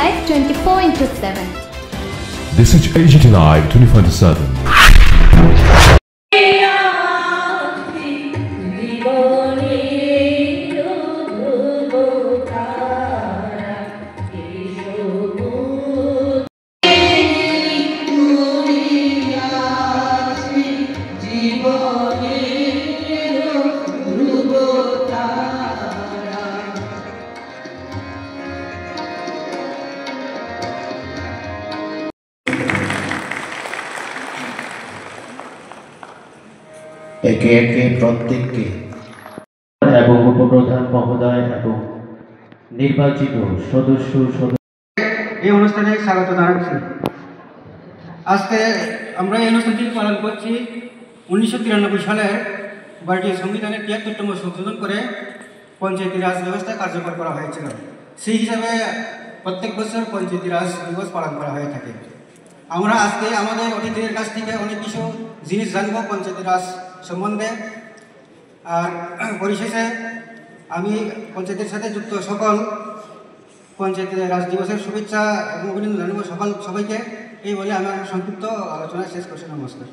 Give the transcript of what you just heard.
Live 24/7. This is AGT Live 24/7. একে একে প্রত্যেককে এবং উপপ্রধান মহোদয় এবং নির্বাচিত সদস্য এই অনুষ্ঠানে স্বাগত জানাচ্ছি। আজকে আমরা এই অনুষ্ঠানটি পালন করছি 1993 সালের ভারতীয় সংবিধানের 73তম সংশোধন করে পঞ্চায়েতি রাজ ব্যবস্থা কার্যকর করা হয়েছিল। সেই হিসাবে প্রত্যেক বছর পঞ্চায়েতি রাজ দিবস পালন করা হয়ে থাকে। আমরা আজকে আমাদের অতিথিদের কাছ থেকে অনেক কিছু জিনিস জানব পঞ্চায়েতি রাজ সম্বন্ধে। আর পরিশেষে আমি পঞ্চায়েতের সাথে যুক্ত সকল পঞ্চায়েত রাজ দিবসের শুভেচ্ছা এবং অভিনন্দন জানাবো সবাইকে। এই বলে আমার সংক্ষিপ্ত আলোচনা শেষ করছি। নমস্কার।